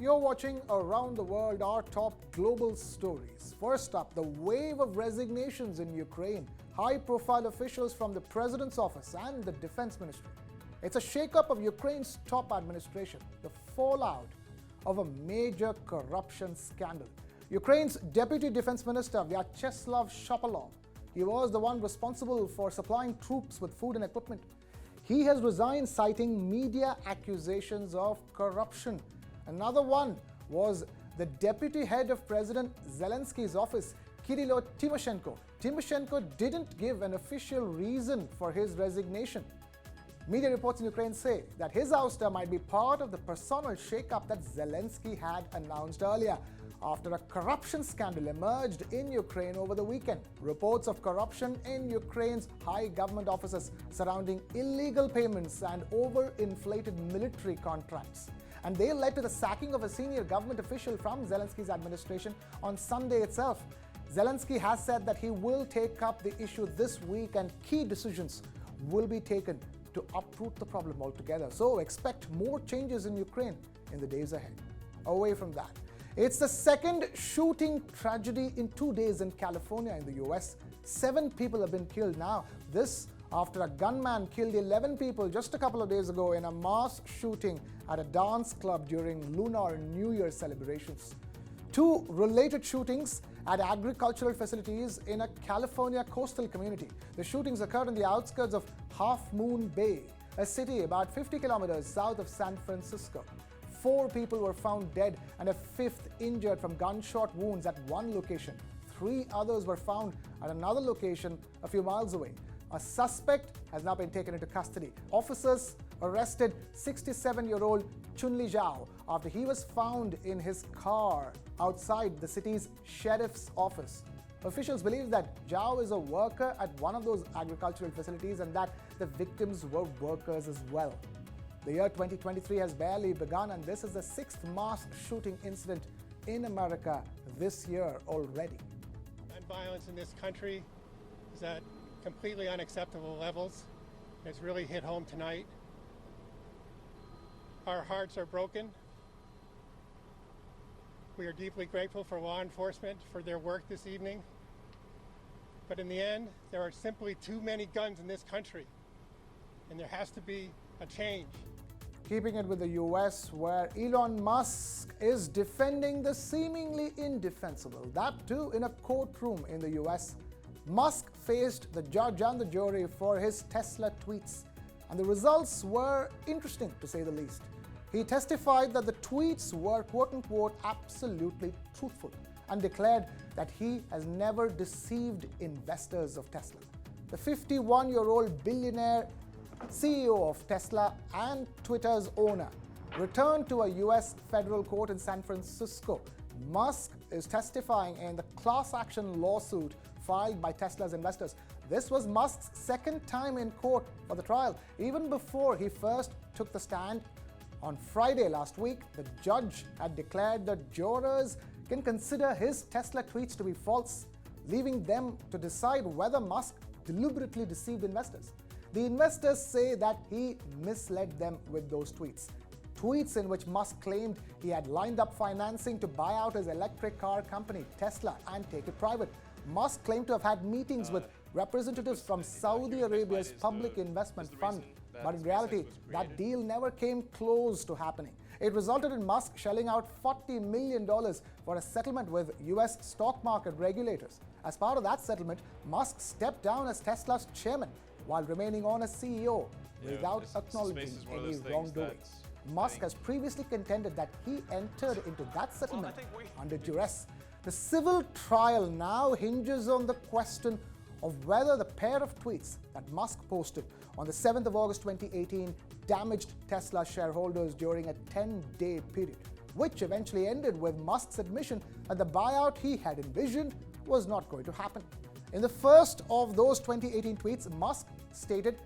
You're watching Around the World, our top global stories. First up, the wave of resignations in Ukraine. High-profile officials from the President's office and the Defense Ministry. It's a shake-up of Ukraine's top administration, the fallout of a major corruption scandal. Ukraine's Deputy Defense Minister, Vyacheslav Shapalov, he was the one responsible for supplying troops with food and equipment. He has resigned citing media accusations of corruption. Another one was the deputy head of President Zelensky's office, Kirilo Tymoshenko. Tymoshenko didn't give an official reason for his resignation. Media reports in Ukraine say that his ouster might be part of the personal shake-up that Zelensky had announced earlier after a corruption scandal emerged in Ukraine over the weekend. Reports of corruption in Ukraine's high government offices surrounding illegal payments and overinflated military contracts. And they led to the sacking of a senior government official from Zelensky's administration on Sunday itself. Zelensky has said that he will take up the issue this week and key decisions will be taken to uproot the problem altogether. So expect more changes in Ukraine in the days ahead. Away from that, it's the second shooting tragedy in 2 days in California in the US. 7 people have been killed now. This after a gunman killed 11 people just a couple of days ago in a mass shooting at a dance club during Lunar New Year celebrations. 2 related shootings at agricultural facilities in a California coastal community. The shootings occurred on the outskirts of Half Moon Bay, a city about 50 kilometers south of San Francisco. 4 people were found dead and a 5th injured from gunshot wounds at one location. 3 others were found at another location a few miles away. A suspect has now been taken into custody. Officers arrested 67-year-old Chunli Zhao after he was found in his car outside the city's sheriff's office. Officials believe that Zhao is a worker at one of those agricultural facilities and that the victims were workers as well. The year 2023 has barely begun, and this is the 6th mass shooting incident in America this year already. Gun violence in this country is at completely unacceptable levels. It's really hit home tonight. Our hearts are broken. We are deeply grateful for law enforcement for their work this evening. But in the end, there are simply too many guns in this country, and there has to be a change. Keeping it with the US, where Elon Musk is defending the seemingly indefensible, that too in a courtroom in the US. Musk faced the judge and the jury for his Tesla tweets, and the results were interesting to say the least. He testified that the tweets were quote-unquote absolutely truthful and declared that he has never deceived investors of Tesla. The 51-year-old billionaire CEO of Tesla and Twitter's owner returned to a US federal court in San Francisco. Musk is testifying in the class action lawsuit filed by Tesla's investors. This was Musk's 2nd time in court for the trial. Even before he first took the stand on Friday last week, the judge had declared that jurors can consider his Tesla tweets to be false, leaving them to decide whether Musk deliberately deceived investors. The investors say that he misled them with those tweets. Tweets in which Musk claimed he had lined up financing to buy out his electric car company, Tesla, and take it private. Musk claimed to have had meetings with representatives from Saudi Arabia's public investment fund, but in reality, that deal never came close to happening. It resulted in Musk shelling out $40 million for a settlement with US stock market regulators. As part of that settlement, Musk stepped down as Tesla's chairman while remaining on as CEO without acknowledging any wrongdoing. Musk has previously contended that he entered into that settlement under duress. The civil trial now hinges on the question of whether the pair of tweets that Musk posted on the 7th of August 2018 damaged Tesla shareholders during a 10-day period, which eventually ended with Musk's admission that the buyout he had envisioned was not going to happen. In the first of those 2018 tweets, Musk stated,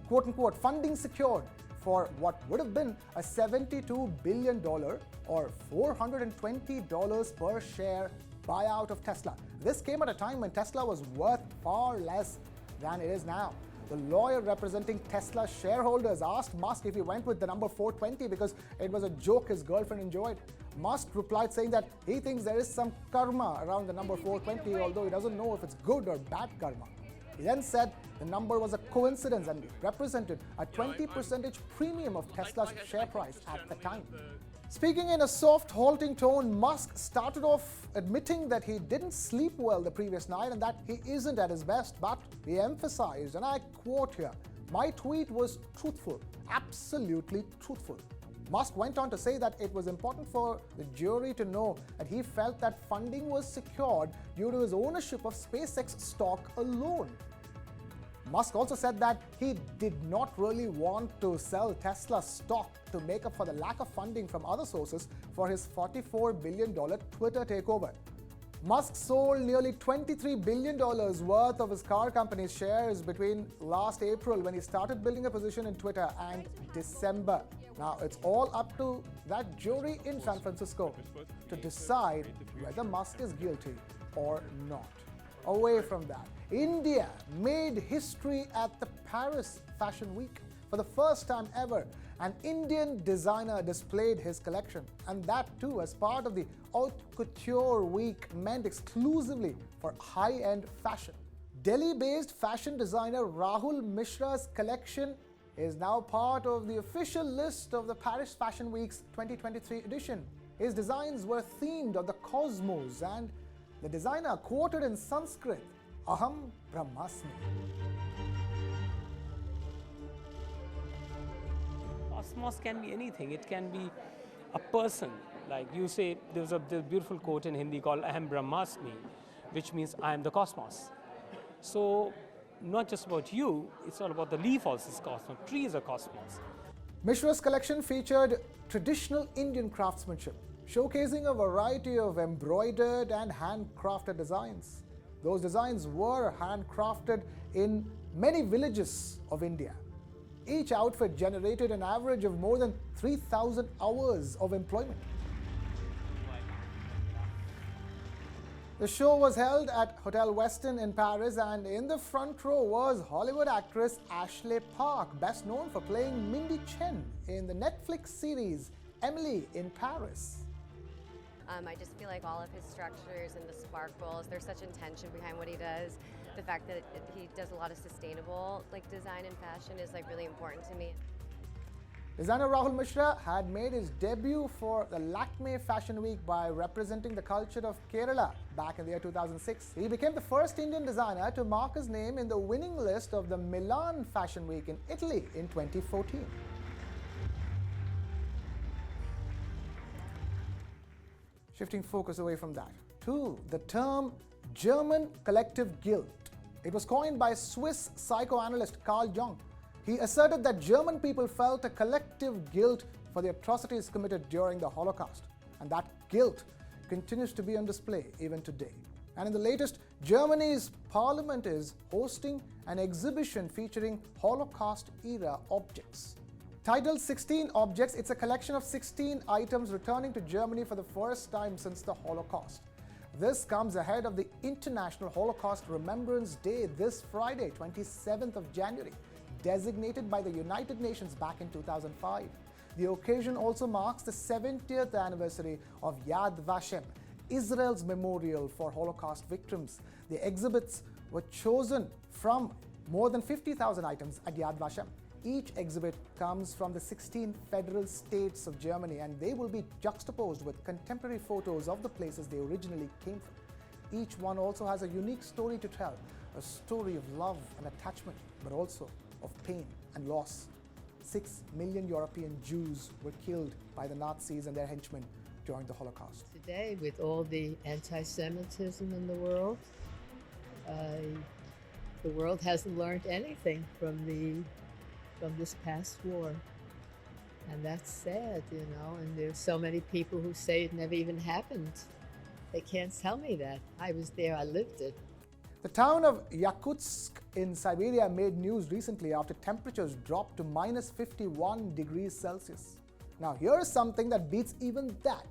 quote-unquote, funding secured for what would have been a $72 billion or $420 per share buyout of Tesla. This came at a time when Tesla was worth far less than it is now. The lawyer representing Tesla shareholders asked Musk if he went with the number 420 because it was a joke his girlfriend enjoyed. Musk replied saying that he thinks there is some karma around the number 420, although he doesn't know if it's good or bad karma. He then said the number was a coincidence and represented a 20% premium of Tesla's share price at the time. Speaking in a soft, halting tone, Musk started off admitting that he didn't sleep well the previous night and that he isn't at his best, but he emphasized, and I quote here, "My tweet was truthful, absolutely truthful." Musk went on to say that it was important for the jury to know that he felt that funding was secured due to his ownership of SpaceX stock alone. Musk also said that he did not really want to sell Tesla stock to make up for the lack of funding from other sources for his $44 billion Twitter takeover. Musk sold nearly $23 billion worth of his car company's shares between last April, when he started building a position in Twitter, and December. Now, it's all up to that jury in San Francisco to decide whether Musk is guilty or not. Away from that, India made history at the Paris Fashion Week. For the first time ever, an Indian designer displayed his collection, and that too as part of the Haute Couture Week, meant exclusively for high-end fashion. Delhi-based fashion designer Rahul Mishra's collection is now part of the official list of the Paris Fashion Week's 2023 edition. His designs were themed on the cosmos, and the designer quoted in Sanskrit, "Aham Brahmasmi." Cosmos can be anything. It can be a person. Like you say, there's a beautiful quote in Hindi called "Aham Brahmasmi," which means I am the cosmos. So, not just about you, it's all about the leaf also is cosmos, tree is a cosmos. Mishra's collection featured traditional Indian craftsmanship, showcasing a variety of embroidered and handcrafted designs. Those designs were handcrafted in many villages of India. Each outfit generated an average of more than 3,000 hours of employment. The show was held at Hotel Westin in Paris, and in the front row was Hollywood actress Ashley Park, best known for playing Mindy Chen in the Netflix series Emily in Paris. I just feel like all of his structures and the sparkles, there's such intention behind what he does. The fact that he does a lot of sustainable design and fashion is really important to me. Designer Rahul Mishra had made his debut for the Lakme Fashion Week by representing the culture of Kerala back in the year 2006. He became the first Indian designer to mark his name in the winning list of the Milan Fashion Week in Italy in 2014. Shifting focus away from that to the term German collective guilt. It was coined by Swiss psychoanalyst Carl Jung. He asserted that German people felt a collective guilt for the atrocities committed during the Holocaust, and that guilt continues to be on display even today. And in the latest, Germany's parliament is hosting an exhibition featuring Holocaust-era objects. Titled 16 Objects, it's a collection of 16 items returning to Germany for the first time since the Holocaust. This comes ahead of the International Holocaust Remembrance Day this Friday, 27th of January, designated by the United Nations back in 2005. The occasion also marks the 70th anniversary of Yad Vashem, Israel's memorial for Holocaust victims. The exhibits were chosen from more than 50,000 items at Yad Vashem. Each exhibit comes from the 16 federal states of Germany, and they will be juxtaposed with contemporary photos of the places they originally came from. Each one also has a unique story to tell, a story of love and attachment, but also of pain and loss. 6 million European Jews were killed by the Nazis and their henchmen during the Holocaust. Today, with all the anti-Semitism in the world hasn't learned anything from this past war. And that's sad, and there's so many people who say it never even happened. They can't tell me that. I was there, I lived it. The town of Yakutsk in Siberia made news recently after temperatures dropped to minus 51 degrees Celsius. Now here's something that beats even that.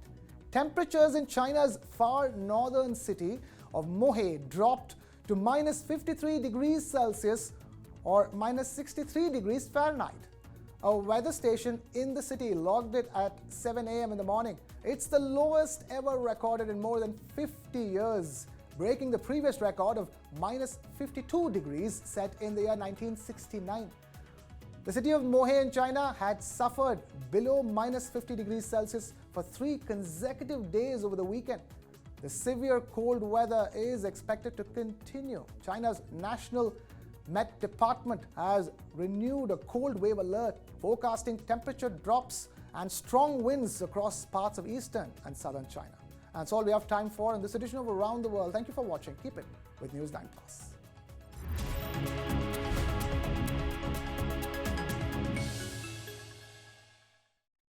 Temperatures in China's far northern city of Mohe dropped to minus 53 degrees Celsius or minus 63 degrees Fahrenheit. A weather station in the city logged it at 7 a.m. in the morning. It's the lowest ever recorded in more than 50 years, breaking the previous record of minus 52 degrees set in the year 1969. The city of Mohe in China had suffered below minus 50 degrees Celsius for 3 consecutive days over the weekend. The severe cold weather is expected to continue. China's National Met Department has renewed a cold wave alert, forecasting temperature drops and strong winds across parts of eastern and southern China. And that's all we have time for in this edition of Around the World. Thank you for watching. Keep it with News 9+.